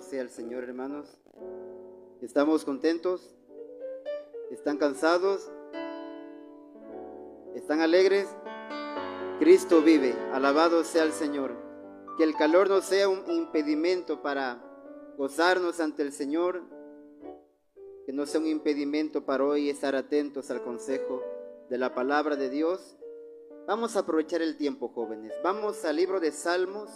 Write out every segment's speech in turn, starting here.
Alabado sea el Señor, hermanos. ¿Estamos contentos? ¿Están cansados? ¿Están alegres? Cristo vive. Alabado sea el Señor. Que el calor no sea un impedimento para gozarnos ante el Señor. Que no sea un impedimento para hoy estar atentos al consejo de la palabra de Dios. Vamos a aprovechar el tiempo, jóvenes. Vamos al libro de Salmos.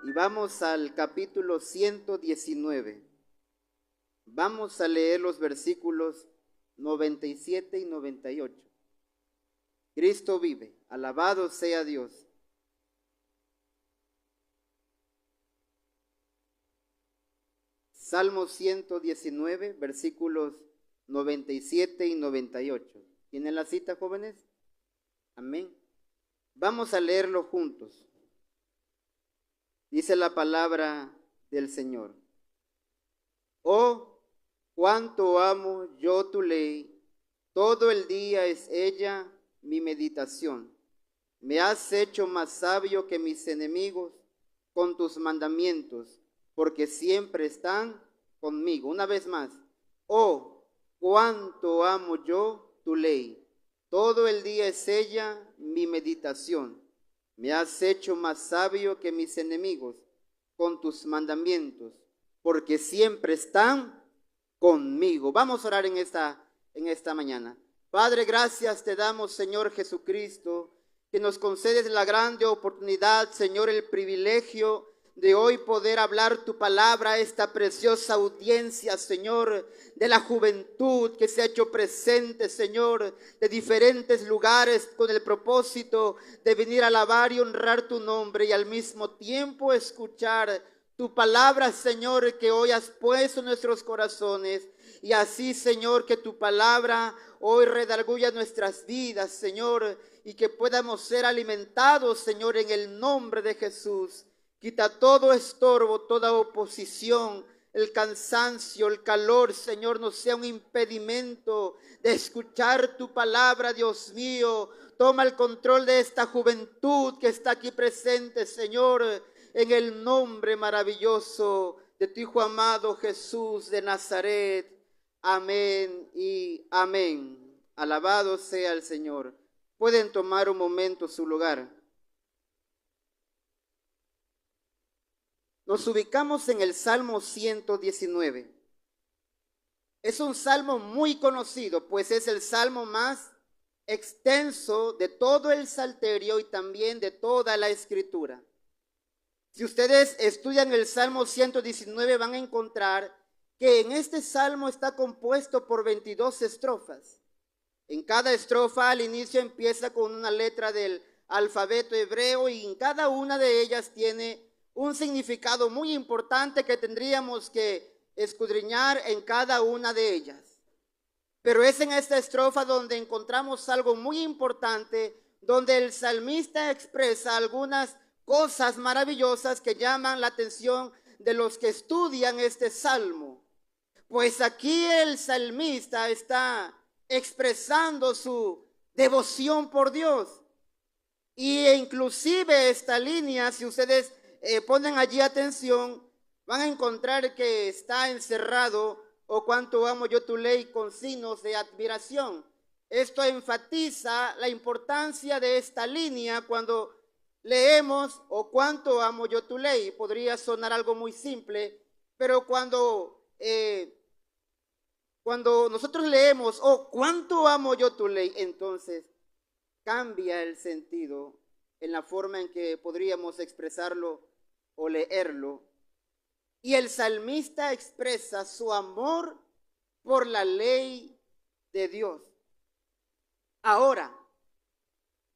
Y vamos al capítulo 119. Vamos a leer los versículos 97 y 98. Cristo vive. Alabado sea Dios. Salmo 119, versículos 97 y 98. ¿Tienen la cita, jóvenes? Amén. Vamos a leerlo juntos. Dice la palabra del Señor. Oh, cuánto amo yo tu ley, todo el día es ella mi meditación. Me has hecho más sabio que mis enemigos con tus mandamientos, porque siempre están conmigo. Una vez más. Oh, cuánto amo yo tu ley, todo el día es ella mi meditación. Me has hecho más sabio que mis enemigos con tus mandamientos, porque siempre están conmigo. Vamos a orar en esta mañana. Padre, gracias te damos, Señor Jesucristo, que nos concedes la grande oportunidad, Señor, el privilegio de hoy poder hablar tu palabra a esta preciosa audiencia, Señor, de la juventud que se ha hecho presente, Señor, de diferentes lugares con el propósito de venir a alabar y honrar tu nombre y al mismo tiempo escuchar tu palabra, Señor, que hoy has puesto en nuestros corazones. Y así, Señor, que tu palabra hoy redarguya nuestras vidas, Señor, y que podamos ser alimentados, Señor, en el nombre de Jesús. Quita todo estorbo, toda oposición, el cansancio, el calor, Señor, no sea un impedimento de escuchar tu palabra, Dios mío. Toma el control de esta juventud que está aquí presente, Señor, en el nombre maravilloso de tu Hijo amado Jesús de Nazaret. Amén y amén. Alabado sea el Señor. Pueden tomar un momento su lugar. Nos ubicamos en el Salmo 119. Es un salmo muy conocido, pues es el salmo más extenso de todo el Salterio y también de toda la Escritura. Si ustedes estudian el Salmo 119 van a encontrar que en este salmo está compuesto por 22 estrofas. En cada estrofa al inicio empieza con una letra del alfabeto hebreo y en cada una de ellas tiene un significado muy importante que tendríamos que escudriñar en cada una de ellas. Pero es en esta estrofa donde encontramos algo muy importante, donde el salmista expresa algunas cosas maravillosas que llaman la atención de los que estudian este salmo. Pues aquí el salmista está expresando su devoción por Dios. Y inclusive esta línea, si ustedes ponen allí atención, van a encontrar que está encerrado, oh cuánto amo yo tu ley, con signos de admiración. Esto enfatiza la importancia de esta línea cuando leemos, oh cuánto amo yo tu ley. Podría sonar algo muy simple, pero cuando nosotros leemos, oh cuánto amo yo tu ley, entonces cambia el sentido en la forma en que podríamos expresarlo o leerlo. Y el salmista expresa su amor por la ley de Dios. Ahora,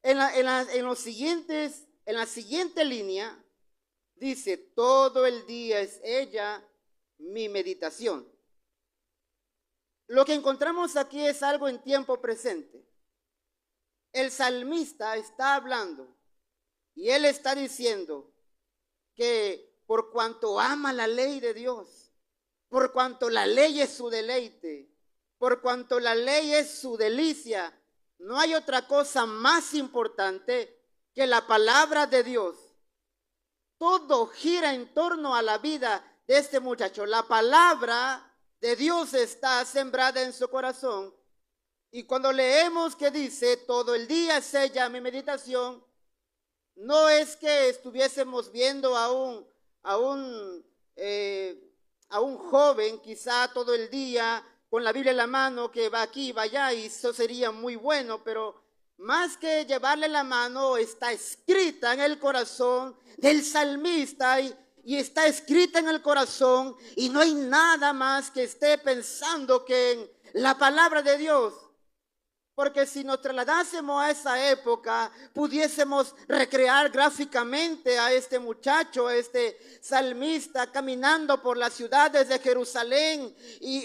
en la siguiente línea, dice, todo el día es ella mi meditación. Lo que encontramos aquí es algo en tiempo presente. El salmista está hablando y él está diciendo que por cuanto ama la ley de Dios, por cuanto la ley es su deleite, por cuanto la ley es su delicia, no hay otra cosa más importante que la palabra de Dios. todo gira en torno a la vida de este muchacho. La palabra de Dios está sembrada en su corazón. Y cuando leemos que dice, todo el día es ella mi meditación, no es que estuviésemos viendo a un joven quizá todo el día con la Biblia en la mano que va aquí y va allá, y eso sería muy bueno, pero más que llevarle la mano, está escrita en el corazón del salmista y está escrita en el corazón, y no hay nada más que esté pensando que en la palabra de Dios. Porque si nos trasladásemos a esa época, pudiésemos recrear gráficamente a este muchacho, a este salmista, caminando por las ciudades de Jerusalén,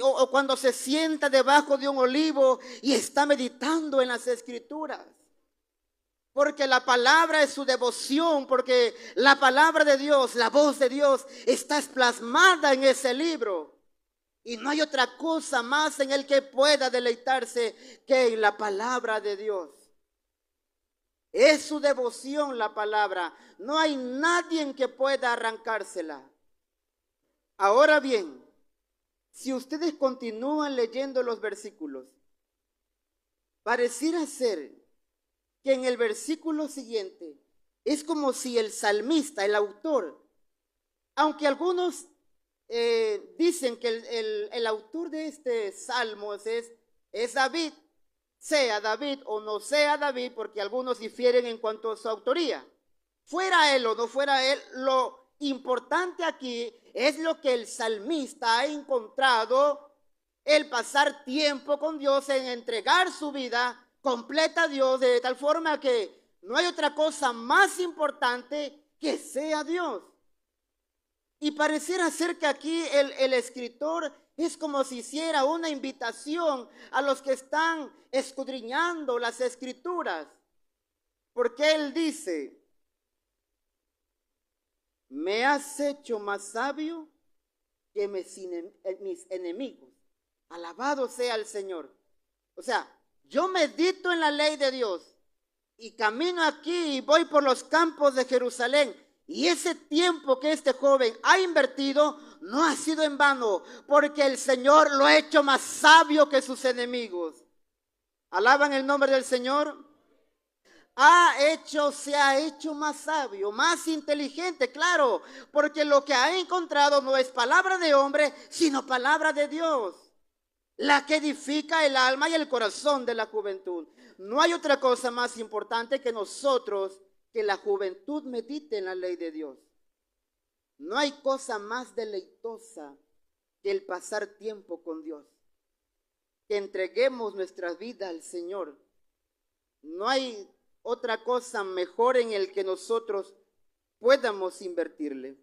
o cuando se sienta debajo de un olivo y está meditando en las Escrituras. Porque la palabra es su devoción, porque la palabra de Dios, la voz de Dios, está plasmada en ese libro. Y no hay otra cosa más en el que pueda deleitarse que en la palabra de Dios. Es su devoción la palabra. No hay nadie que pueda arrancársela. Ahora bien, si ustedes continúan leyendo los versículos, pareciera ser que en el versículo siguiente es como si el salmista, el autor, aunque algunos dicen que el autor de este salmo es David, sea David o no sea David, porque algunos difieren en cuanto a su autoría. Fuera él o no fuera él, lo importante aquí es lo que el salmista ha encontrado, el pasar tiempo con Dios, en entregar su vida completa a Dios, de tal forma que no hay otra cosa más importante que sea Dios. Y pareciera ser que aquí el escritor es como si hiciera una invitación a los que están escudriñando las Escrituras. Porque él dice, me has hecho más sabio que mis enemigos. Alabado sea el Señor. O sea, yo medito en la ley de Dios y camino aquí y voy por los campos de Jerusalén. Y ese tiempo que este joven ha invertido no ha sido en vano, porque el Señor lo ha hecho más sabio que sus enemigos. ¿Alaban el nombre del Señor? Se ha hecho más sabio, más inteligente, claro, porque lo que ha encontrado no es palabra de hombre, sino palabra de Dios, la que edifica el alma y el corazón de la juventud. No hay otra cosa más importante que nosotros, que la juventud medite en la ley de Dios. No hay cosa más deleitosa que el pasar tiempo con Dios, que entreguemos nuestra vida al Señor. No hay otra cosa mejor en el que nosotros podamos invertirle.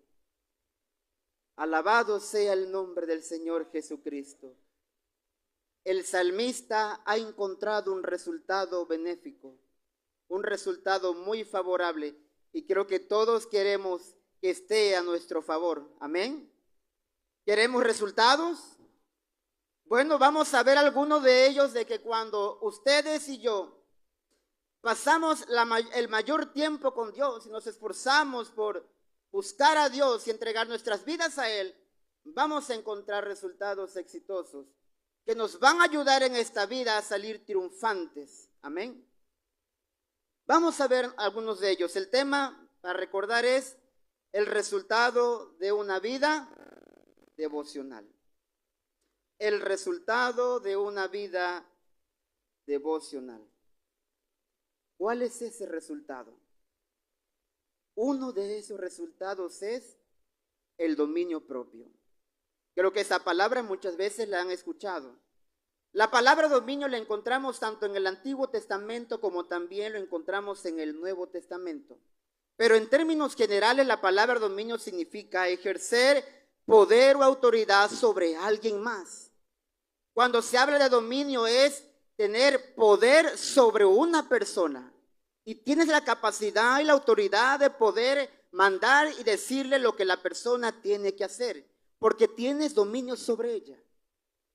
Alabado sea el nombre del Señor Jesucristo. El salmista ha encontrado un resultado benéfico, un resultado muy favorable, y creo que todos queremos que esté a nuestro favor. Amén. ¿Queremos resultados? Bueno, vamos a ver algunos de ellos, de que cuando ustedes y yo pasamos el mayor tiempo con Dios y nos esforzamos por buscar a Dios y entregar nuestras vidas a Él, vamos a encontrar resultados exitosos que nos van a ayudar en esta vida a salir triunfantes. Amén. Vamos a ver algunos de ellos. El tema para recordar es el resultado de una vida devocional. El resultado de una vida devocional. ¿Cuál es ese resultado? Uno de esos resultados es el dominio propio. Creo que esa palabra muchas veces la han escuchado. La palabra dominio la encontramos tanto en el Antiguo Testamento como también lo encontramos en el Nuevo Testamento. Pero en términos generales, la palabra dominio significa ejercer poder o autoridad sobre alguien más. Cuando se habla de dominio es tener poder sobre una persona. Y tienes la capacidad y la autoridad de poder mandar y decirle lo que la persona tiene que hacer, porque tienes dominio sobre ella.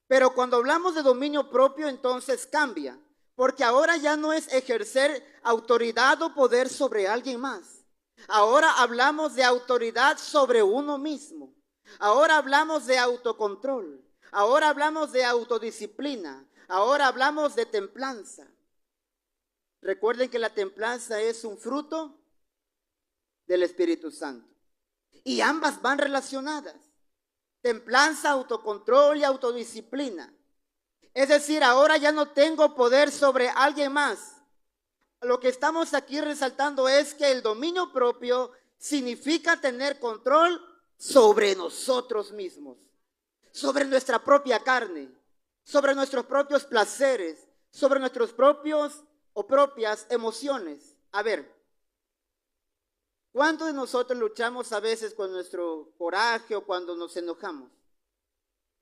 Pero cuando hablamos de dominio propio, entonces cambia, porque ahora ya no es ejercer autoridad o poder sobre alguien más. Ahora hablamos de autoridad sobre uno mismo. Ahora hablamos de autocontrol. Ahora hablamos de autodisciplina. Ahora hablamos de templanza. Recuerden que la templanza es un fruto del Espíritu Santo. Y ambas van relacionadas. Templanza, autocontrol y autodisciplina. Es decir, ahora ya no tengo poder sobre alguien más. Lo que estamos aquí resaltando es que el dominio propio significa tener control sobre nosotros mismos, sobre nuestra propia carne, sobre nuestros propios placeres, sobre nuestros propios o propias emociones. A ver, ¿cuántos de nosotros luchamos a veces con nuestro coraje o cuando nos enojamos?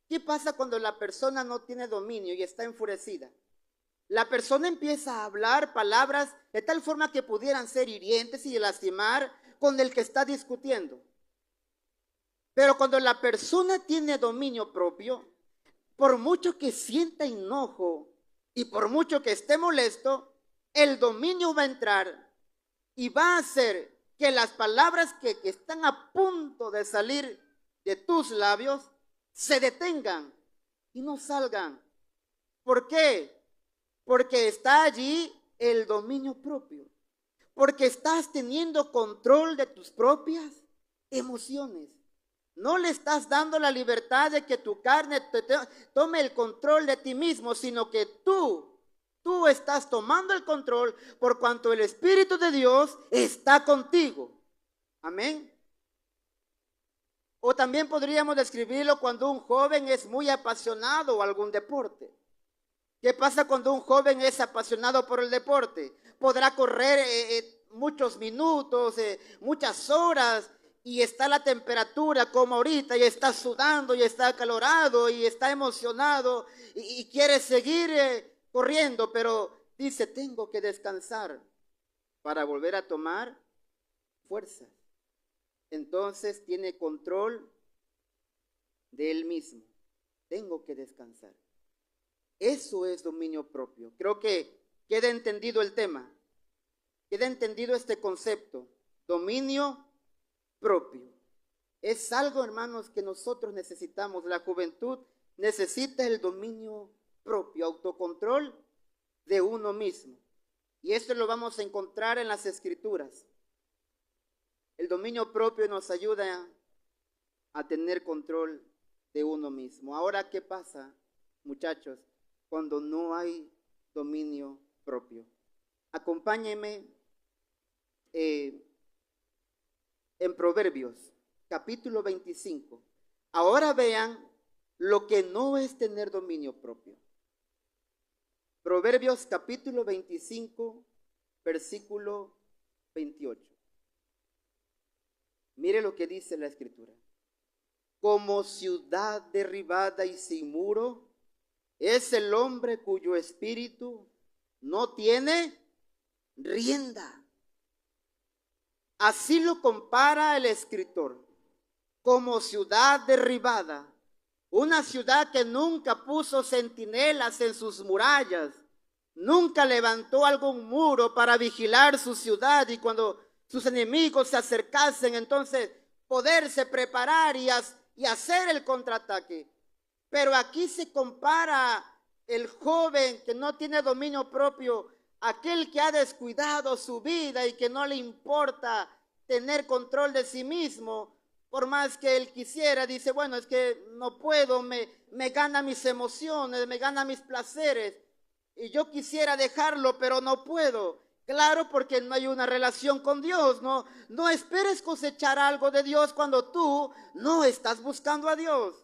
¿Qué pasa cuando la persona no tiene dominio y está enfurecida? La persona empieza a hablar palabras de tal forma que pudieran ser hirientes y lastimar con el que está discutiendo. Pero cuando la persona tiene dominio propio, por mucho que sienta enojo y por mucho que esté molesto, el dominio va a entrar y va a hacer que las palabras que están a punto de salir de tus labios se detengan y no salgan. ¿Por qué? Porque está allí el dominio propio. Porque estás teniendo control de tus propias emociones. No le estás dando la libertad de que tu carne tome el control de ti mismo, sino que tú estás tomando el control por cuanto el Espíritu de Dios está contigo. Amén. O también podríamos describirlo cuando un joven es muy apasionado a algún deporte. ¿Qué pasa cuando un joven es apasionado por el deporte? Podrá correr muchos minutos, muchas horas, y está la temperatura como ahorita, y está sudando, y está acalorado, y está emocionado, y quiere seguir corriendo, pero dice, tengo que descansar para volver a tomar fuerza. Entonces tiene control de él mismo. Tengo que descansar. Eso es dominio propio. Creo que queda entendido el tema. Queda entendido este concepto. Dominio propio. Es algo, hermanos, que nosotros necesitamos. La juventud necesita el dominio propio, autocontrol de uno mismo. Y esto lo vamos a encontrar en las Escrituras. El dominio propio nos ayuda a tener control de uno mismo. Ahora, ¿qué pasa, muchachos, cuando no hay dominio propio? Acompáñenme en Proverbios, capítulo 25. Ahora vean lo que no es tener dominio propio. Proverbios, capítulo 25, versículo 28. Mire lo que dice la Escritura. Como ciudad derribada y sin muro, es el hombre cuyo espíritu no tiene rienda. Así lo compara el escritor, como ciudad derribada, una ciudad que nunca puso centinelas en sus murallas, nunca levantó algún muro para vigilar su ciudad y cuando sus enemigos se acercasen, entonces poderse preparar y hacer el contraataque. Pero aquí se compara el joven que no tiene dominio propio, aquel que ha descuidado su vida y que no le importa tener control de sí mismo, por más que él quisiera, dice, bueno, es que no puedo, me gana mis emociones, me gana mis placeres, y yo quisiera dejarlo, pero no puedo. Claro, porque no hay una relación con Dios. No esperes cosechar algo de Dios cuando tú no estás buscando a Dios.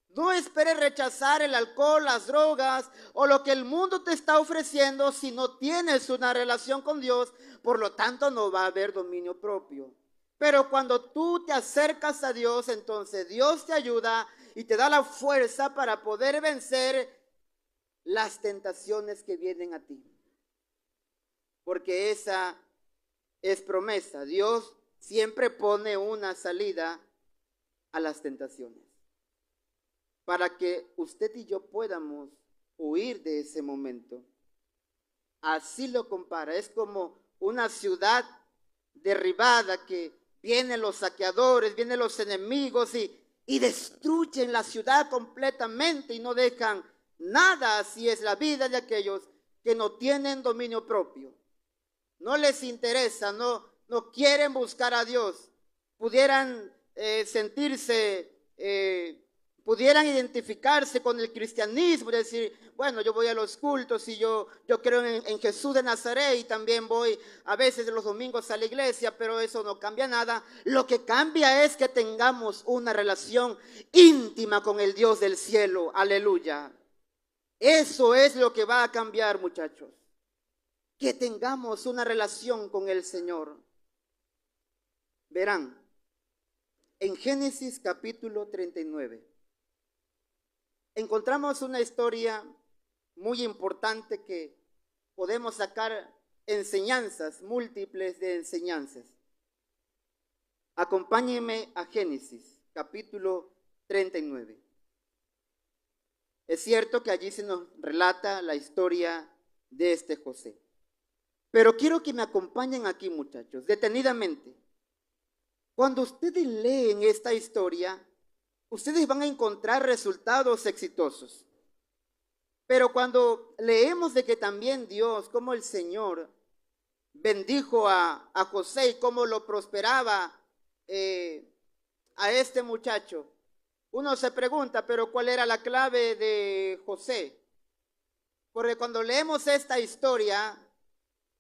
No esperes rechazar el alcohol, las drogas o lo que el mundo te está ofreciendo si no tienes una relación con Dios. Por lo tanto, no va a haber dominio propio. Pero cuando tú te acercas a Dios, entonces Dios te ayuda y te da la fuerza para poder vencer las tentaciones que vienen a ti. Porque esa es promesa. Dios siempre pone una salida a las tentaciones, para que usted y yo podamos huir de ese momento. Así lo compara. Es como una ciudad derribada, que vienen los saqueadores, vienen los enemigos y destruyen la ciudad completamente y no dejan nada. Así es la vida de aquellos que no tienen dominio propio. No les interesa, no quieren buscar a Dios. Pudieran pudieran identificarse con el cristianismo, decir, bueno, yo voy a los cultos y yo creo en Jesús de Nazaret y también voy a veces los domingos a la iglesia, pero eso no cambia nada. Lo que cambia es que tengamos una relación íntima con el Dios del cielo. Aleluya. Eso es lo que va a cambiar, muchachos. Que tengamos una relación con el Señor. Verán, en Génesis capítulo 39, encontramos una historia muy importante que podemos sacar enseñanzas, múltiples de enseñanzas. Acompáñenme a Génesis capítulo 39. Es cierto que allí se nos relata la historia de este José. Pero quiero que me acompañen aquí, muchachos, detenidamente. Cuando ustedes leen esta historia, ustedes van a encontrar resultados exitosos. Pero cuando leemos de que también Dios, como el Señor, bendijo a José y cómo lo prosperaba a este muchacho, uno se pregunta, pero ¿cuál era la clave de José? Porque cuando leemos esta historia,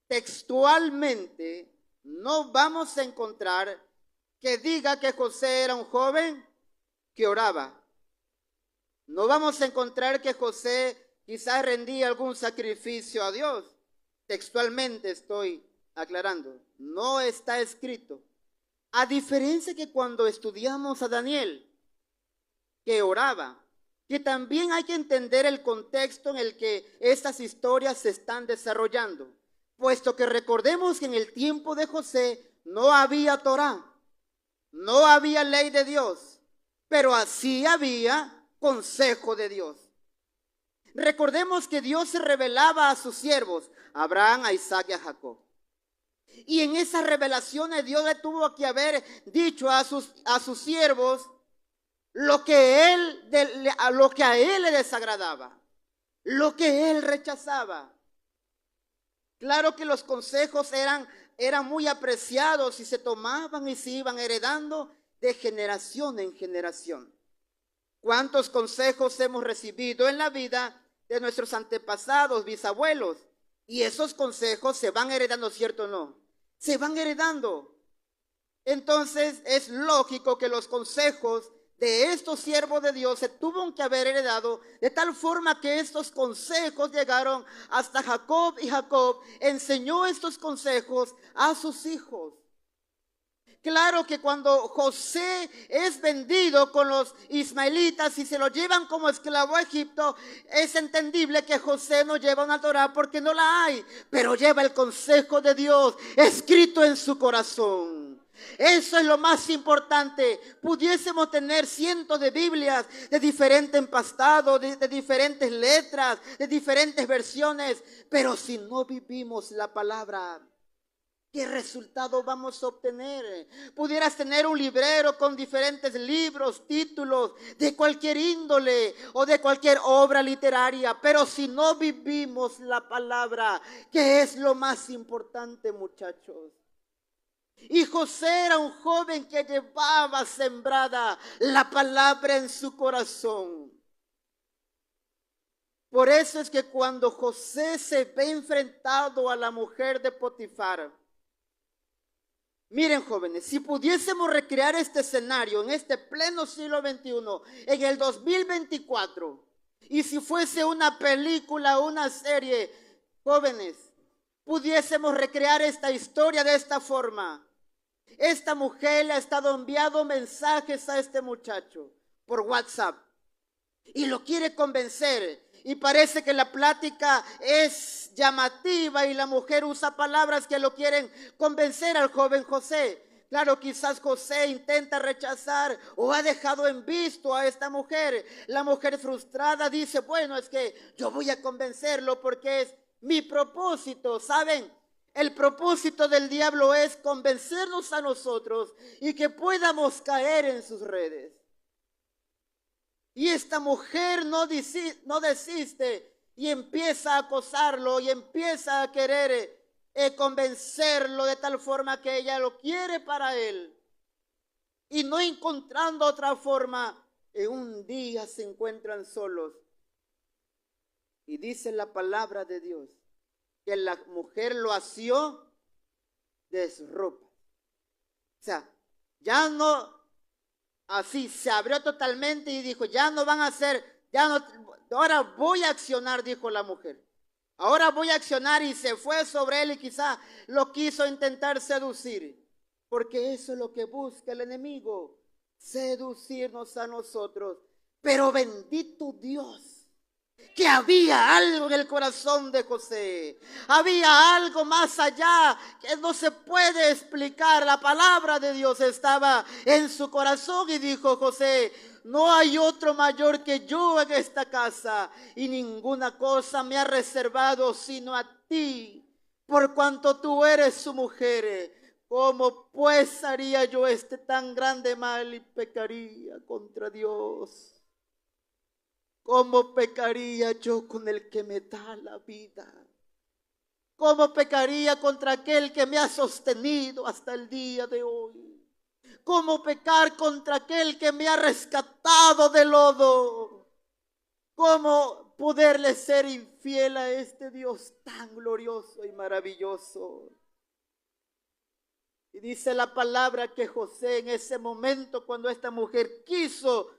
textualmente no vamos a encontrar que diga que José era un joven que oraba. No vamos a encontrar que José quizás rendía algún sacrificio a Dios. Textualmente estoy aclarando, no está escrito. A diferencia que cuando estudiamos a Daniel, que oraba, que también hay que entender el contexto en el que estas historias se están desarrollando, puesto que recordemos que en el tiempo de José no había Torá, no había ley de Dios, pero así había consejo de Dios. Recordemos que Dios se revelaba a sus siervos, a Abraham, a Isaac y a Jacob. Y en esas revelaciones Dios le tuvo que haber dicho a sus siervos lo que a él le desagradaba, lo que él rechazaba. Claro que los consejos eran muy apreciados y se tomaban y se iban heredando de generación en generación. ¿Cuántos consejos hemos recibido en la vida de nuestros antepasados, bisabuelos? Y esos consejos se van heredando, ¿cierto o no? Se van heredando. Entonces es lógico que los consejos de estos siervos de Dios se tuvieron que haber heredado, de tal forma que estos consejos llegaron hasta Jacob, y Jacob enseñó estos consejos a sus hijos. Claro que cuando José es vendido con los ismaelitas y se lo llevan como esclavo a Egipto, es entendible que José no lleva una Torá porque no la hay, pero lleva el consejo de Dios escrito en su corazón. Eso es lo más importante. Pudiésemos tener cientos de Biblias de diferente empastado, de diferentes letras, de diferentes versiones, pero si no vivimos la palabra, ¿qué resultado vamos a obtener? Pudieras tener un librero con diferentes libros, títulos de cualquier índole o de cualquier obra literaria, pero si no vivimos la palabra, ¿qué es lo más importante, muchachos? Y José era un joven que llevaba sembrada la palabra en su corazón. Por eso es que cuando José se ve enfrentado a la mujer de Potifar, miren, jóvenes, si pudiésemos recrear este escenario en este pleno siglo XXI, en el 2024, y si fuese una película, una serie, jóvenes, pudiésemos recrear esta historia de esta forma. Esta mujer le ha estado enviando mensajes a este muchacho por WhatsApp y lo quiere convencer, y parece que la plática es llamativa y la mujer usa palabras que lo quieren convencer al joven José. Claro, quizás José intenta rechazar o ha dejado en visto a esta mujer. La mujer frustrada dice, bueno, es que yo voy a convencerlo porque es mi propósito, ¿saben? El propósito del diablo es convencernos a nosotros y que podamos caer en sus redes. Y esta mujer no desiste y empieza a acosarlo y empieza a querer convencerlo de tal forma que ella lo quiere para él. Y no encontrando otra forma, en un día se encuentran solos. Y dice la palabra de Dios que la mujer lo asió de su ropa. O sea, ya no, así se abrió totalmente y dijo, ya no van a hacer, ya no, ahora voy a accionar, dijo la mujer. Ahora voy a accionar, y se fue sobre él y quizá lo quiso intentar seducir. Porque eso es lo que busca el enemigo, seducirnos a nosotros. Pero bendito Dios, que había algo en el corazón de José. Había algo más allá que no se puede explicar. La palabra de Dios estaba en su corazón y dijo José: no hay otro mayor que yo en esta casa, y ninguna cosa me ha reservado sino a ti, por cuanto tú eres su mujer. ¿Cómo pues haría yo este tan grande mal y pecaría contra Dios? ¿Cómo pecaría yo con el que me da la vida? ¿Cómo pecaría contra aquel que me ha sostenido hasta el día de hoy? ¿Cómo pecar contra aquel que me ha rescatado del lodo? ¿Cómo poderle ser infiel a este Dios tan glorioso y maravilloso? Y dice la palabra que José en ese momento, cuando esta mujer quiso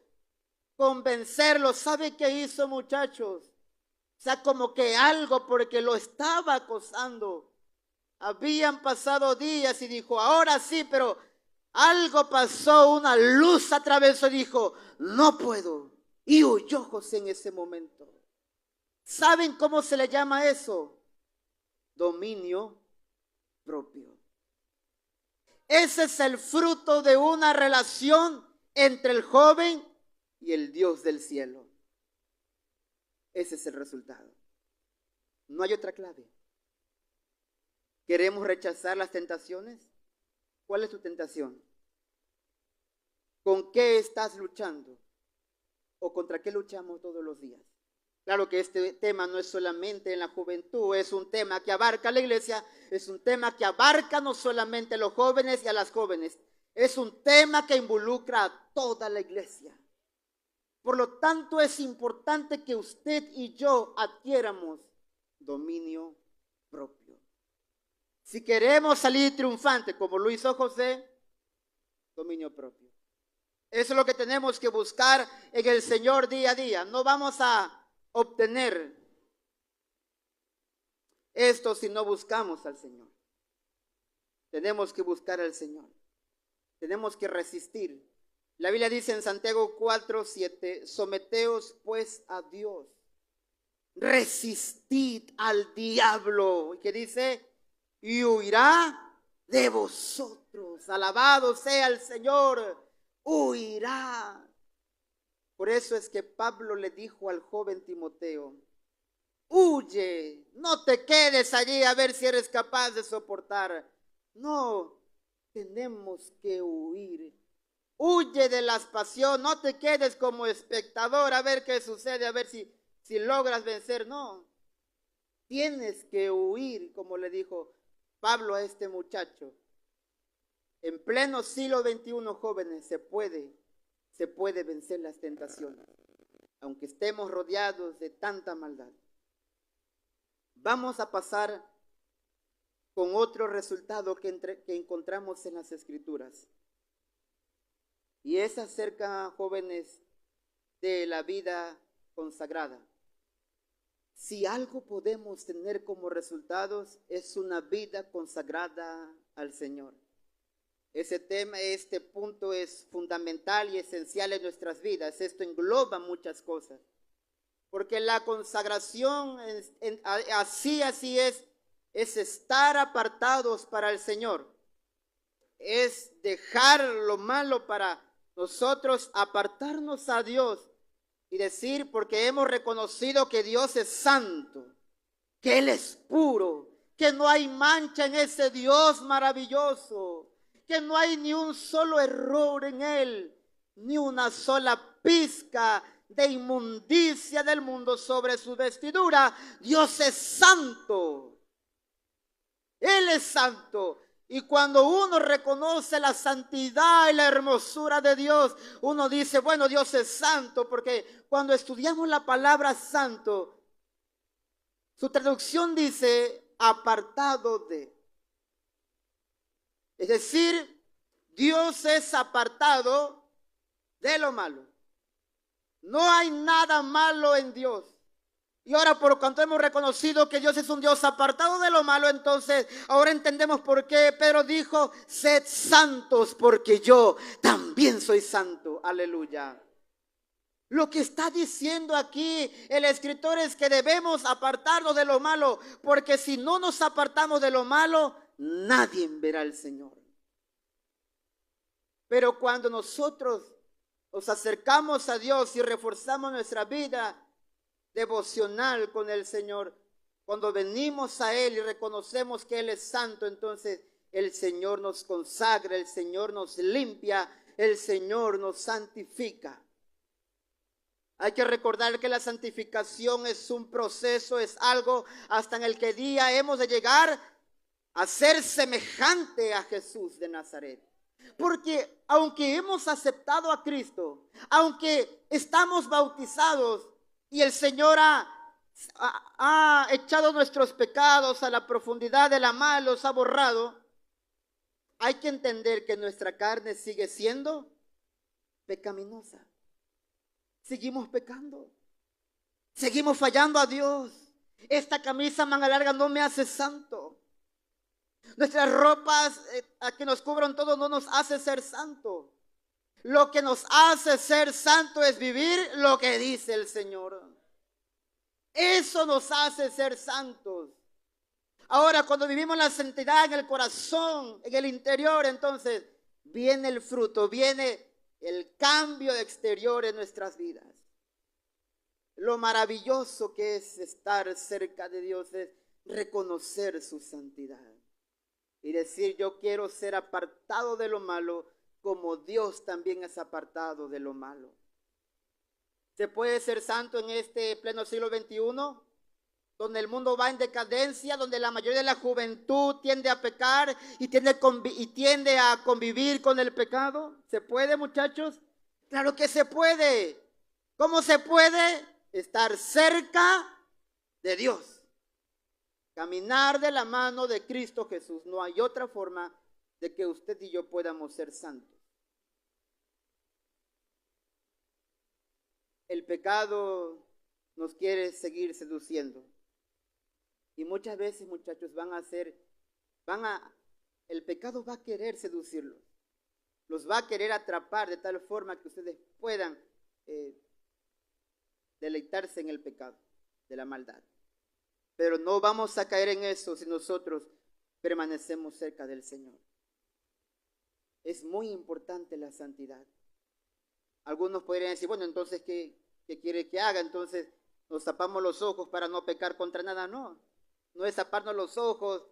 convencerlo, ¿sabe qué hizo, muchachos? O sea, como que algo, porque lo estaba acosando. Habían pasado días y dijo, ahora sí, pero algo pasó, una luz atravesó y dijo, no puedo. Y huyó José en ese momento. ¿Saben cómo se le llama eso? Dominio propio. Ese es el fruto de una relación entre el joven y el Dios del cielo. Ese es el resultado. No hay otra clave. ¿Queremos rechazar las tentaciones? ¿Cuál es tu tentación? ¿Con qué estás luchando? ¿O contra qué luchamos todos los días? Claro que este tema no es solamente en la juventud, es un tema que abarca a la iglesia, es un tema que abarca no solamente a los jóvenes y a las jóvenes, es un tema que involucra a toda la iglesia. Por lo tanto, es importante que usted y yo adquiéramos dominio propio. Si queremos salir triunfante, como lo hizo José, dominio propio. Eso es lo que tenemos que buscar en el Señor día a día. No vamos a obtener esto si no buscamos al Señor. Tenemos que buscar al Señor. Tenemos que resistir. La Biblia dice en Santiago 4:7, someteos pues a Dios, resistid al diablo. ¿Y qué dice? Y huirá de vosotros. Alabado sea el Señor, huirá. Por eso es que Pablo le dijo al joven Timoteo, huye, no te quedes allí a ver si eres capaz de soportar. No, tenemos que huir. Huye de las pasiones, no te quedes como espectador a ver qué sucede, a ver si logras vencer. No, tienes que huir, como le dijo Pablo a este muchacho. En pleno siglo XXI, jóvenes, se puede vencer las tentaciones, aunque estemos rodeados de tanta maldad. Vamos a pasar con otro resultado que encontramos en las Escrituras. Y es acerca, jóvenes, de la vida consagrada. Si algo podemos tener como resultados, es una vida consagrada al Señor. Este punto es fundamental y esencial en nuestras vidas. Esto engloba muchas cosas. Porque la consagración, así es estar apartados para el Señor. Es dejar lo malo para nosotros, apartarnos a Dios y decir, porque hemos reconocido que Dios es santo, que Él es puro, que no hay mancha en ese Dios maravilloso, que no hay ni un solo error en Él, ni una sola pizca de inmundicia del mundo sobre su vestidura. Dios es santo. Él es santo. Y cuando uno reconoce la santidad y la hermosura de Dios, uno dice, bueno, Dios es santo, porque cuando estudiamos la palabra santo, su traducción dice apartado de. Es decir, Dios es apartado de lo malo. No hay nada malo en Dios. Y ahora, por cuanto hemos reconocido que Dios es un Dios apartado de lo malo, entonces ahora entendemos por qué Pedro dijo, sed santos porque yo también soy santo. Aleluya. Lo que está diciendo aquí el escritor es que debemos apartarnos de lo malo, porque si no nos apartamos de lo malo, nadie verá al Señor. Pero cuando nosotros nos acercamos a Dios y reforzamos nuestra vida devocional con el Señor, cuando venimos a Él y reconocemos que Él es santo, entonces el Señor nos consagra, el Señor nos limpia, el Señor nos santifica. Hay que recordar que la santificación es un proceso, es algo hasta en el que día hemos de llegar a ser semejante a Jesús de Nazaret. Porque aunque hemos aceptado a Cristo, aunque estamos bautizados y el Señor ha echado nuestros pecados a la profundidad de la mar, los ha borrado, hay que entender que nuestra carne sigue siendo pecaminosa. Seguimos pecando, seguimos fallando a Dios. Esta camisa manga larga no me hace santo. Nuestras ropas a que nos cubran todo no nos hace ser santo. Lo que nos hace ser santo es vivir lo que dice el Señor. Eso nos hace ser santos. Ahora, cuando vivimos la santidad en el corazón, en el interior, entonces viene el fruto, viene el cambio exterior en nuestras vidas. Lo maravilloso que es estar cerca de Dios es reconocer su santidad y decir, yo quiero ser apartado de lo malo como Dios también es apartado de lo malo. ¿Se puede ser santo en este pleno siglo XXI? Donde el mundo va en decadencia, donde la mayoría de la juventud tiende a pecar y tiende a convivir con el pecado. ¿Se puede, muchachos? Claro que se puede. ¿Cómo se puede? Estar cerca de Dios. Caminar de la mano de Cristo Jesús. No hay otra forma de que usted y yo podamos ser santos. El pecado nos quiere seguir seduciendo. Y muchas veces, muchachos, el pecado va a querer seducirlos. Los va a querer atrapar de tal forma que ustedes puedan deleitarse en el pecado de la maldad. Pero no vamos a caer en eso si nosotros permanecemos cerca del Señor. Es muy importante la santidad. Algunos podrían decir, bueno, entonces, ¿qué quiere que haga? Entonces, nos tapamos los ojos para no pecar contra nada. No es taparnos los ojos.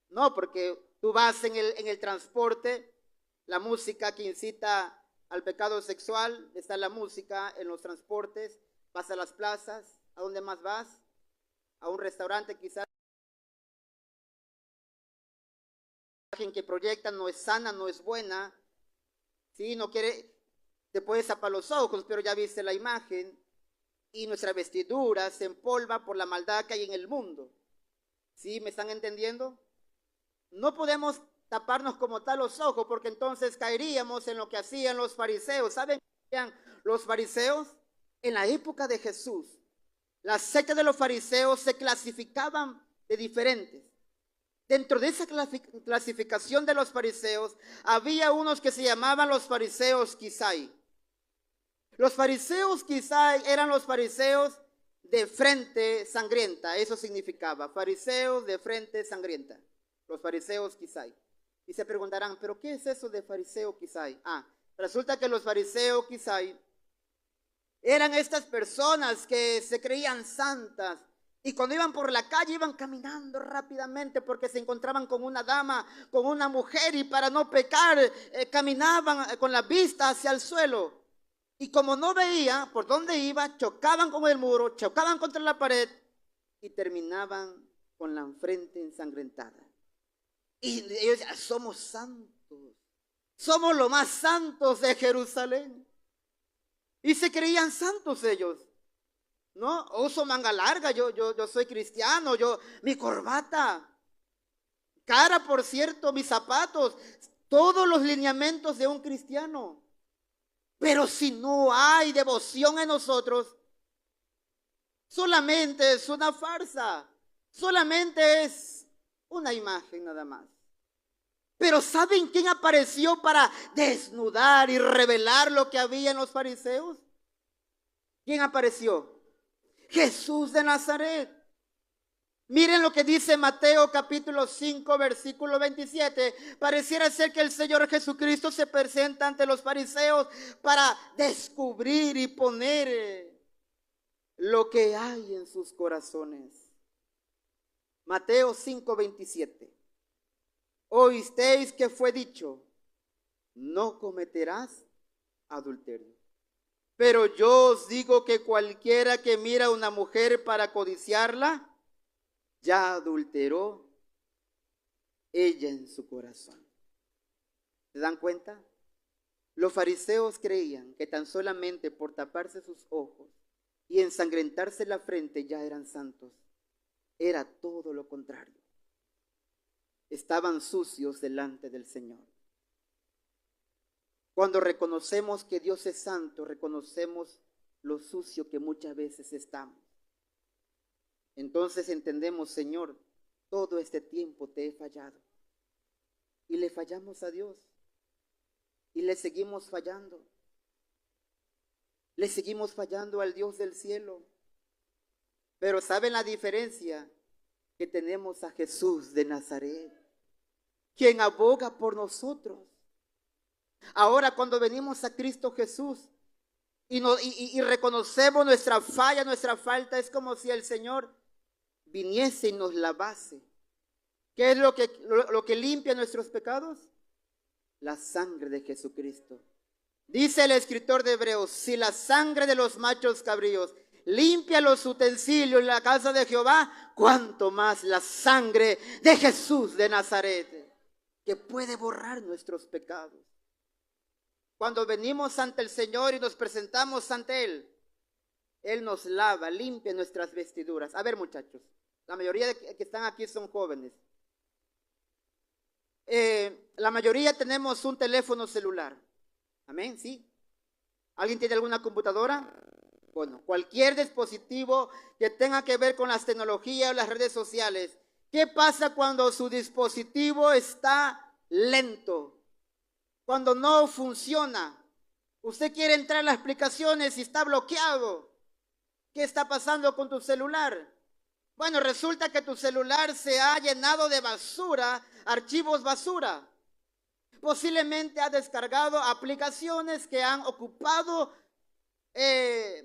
No, porque tú vas en el transporte, la música que incita al pecado sexual, está la música en los transportes, vas a las plazas, ¿a dónde más vas? A un restaurante quizás. La imagen que proyectan no es sana, no es buena. Sí, no quiere, te puedes tapar los ojos, pero ya viste la imagen. Y nuestra vestidura se empolva por la maldad que hay en el mundo. ¿Sí? ¿Me están entendiendo? No podemos taparnos como tal los ojos, porque entonces caeríamos en lo que hacían los fariseos. ¿Saben qué hacían los fariseos? En la época de Jesús, las sectas de los fariseos se clasificaban de diferentes. Dentro de esa clasificación de los fariseos, había unos que se llamaban los fariseos Quizai. Los fariseos Quizai eran los fariseos de frente sangrienta. Eso significaba, fariseos de frente sangrienta. Los fariseos Quizai. Y se preguntarán, ¿pero qué es eso de fariseo Quizai? Resulta que los fariseos Quizai eran estas personas que se creían santas, Y cuando iban por la calle iban caminando rápidamente porque se encontraban con una dama, con una mujer, y para no pecar caminaban con la vista hacia el suelo. Y como no veía por dónde iba, chocaban con el muro, chocaban contra la pared y terminaban con la frente ensangrentada. Y ellos decían, somos santos, somos los más santos de Jerusalén. Y se creían santos ellos. No, uso manga larga, yo soy cristiano, mi corbata, cara, por cierto, mis zapatos, todos los lineamientos de un cristiano. Pero si no hay devoción en nosotros, solamente es una farsa, solamente es una imagen nada más. Pero ¿saben quién apareció para desnudar y revelar lo que había en los fariseos? ¿Quién apareció? Jesús de Nazaret. Miren lo que dice Mateo capítulo 5 versículo 27. Pareciera ser que el Señor Jesucristo se presenta ante los fariseos para descubrir y poner lo que hay en sus corazones. Mateo 5, 27. Oísteis que fue dicho, no cometerás adulterio. Pero yo os digo que cualquiera que mira a una mujer para codiciarla, ya adulteró ella en su corazón. ¿Se dan cuenta? Los fariseos creían que tan solamente por taparse sus ojos y ensangrentarse la frente ya eran santos. Era todo lo contrario. Estaban sucios delante del Señor. Cuando reconocemos que Dios es santo, reconocemos lo sucio que muchas veces estamos. Entonces entendemos, Señor, todo este tiempo te he fallado. Y le fallamos a Dios. Y le seguimos fallando. Le seguimos fallando al Dios del cielo. Pero ¿saben la diferencia? Que tenemos a Jesús de Nazaret, quien aboga por nosotros. Ahora cuando venimos a Cristo Jesús y reconocemos nuestra falla, nuestra falta, es como si el Señor viniese y nos lavase. ¿Qué es lo que limpia nuestros pecados? La sangre de Jesucristo. Dice el escritor de Hebreos, si la sangre de los machos cabríos limpia los utensilios en la casa de Jehová, cuánto más la sangre de Jesús de Nazaret, que puede borrar nuestros pecados. Cuando venimos ante el Señor y nos presentamos ante Él, Él nos lava, limpia nuestras vestiduras. A ver, muchachos, la mayoría de que están aquí son jóvenes. La mayoría tenemos un teléfono celular. Amén, ¿sí? ¿Alguien tiene alguna computadora? Bueno, cualquier dispositivo que tenga que ver con las tecnologías o las redes sociales. ¿Qué pasa cuando su dispositivo está lento? Cuando no funciona. Usted quiere entrar a las aplicaciones y está bloqueado. ¿Qué está pasando con tu celular? Bueno, resulta que tu celular se ha llenado de basura, archivos basura. Posiblemente ha descargado aplicaciones que han ocupado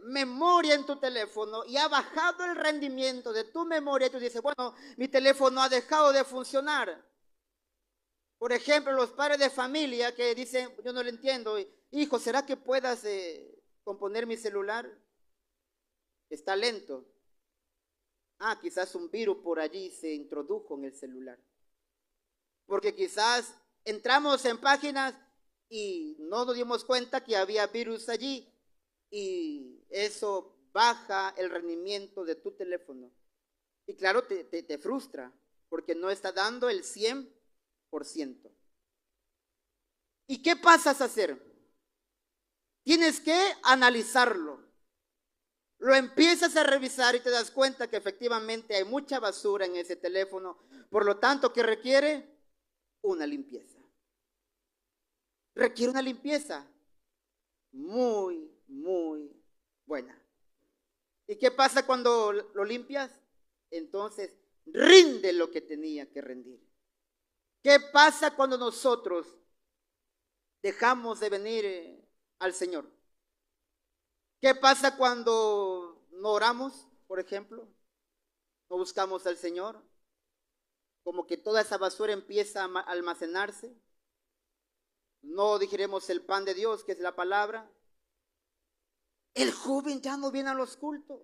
memoria en tu teléfono y ha bajado el rendimiento de tu memoria. Y tú dices, bueno, mi teléfono ha dejado de funcionar. Por ejemplo, los padres de familia que dicen, yo no lo entiendo, hijo, ¿será que puedas componer mi celular? Está lento. Ah, quizás un virus por allí se introdujo en el celular. Porque quizás entramos en páginas y no nos dimos cuenta que había virus allí y eso baja el rendimiento de tu teléfono. Y claro, te frustra porque no está dando el 100%. ¿Y qué pasas a hacer? Tienes que analizarlo. Lo empiezas a revisar y te das cuenta que efectivamente hay mucha basura en ese teléfono. Por lo tanto, ¿qué requiere? Una limpieza. Requiere una limpieza muy, muy buena. ¿Y qué pasa cuando lo limpias? Entonces, rinde lo que tenía que rendir. ¿Qué pasa cuando nosotros dejamos de venir al Señor? ¿Qué pasa cuando no oramos, por ejemplo? no buscamos al Señor, como que toda esa basura empieza a almacenarse. No digeremos el pan de Dios, que es la palabra. El joven ya no viene a los cultos.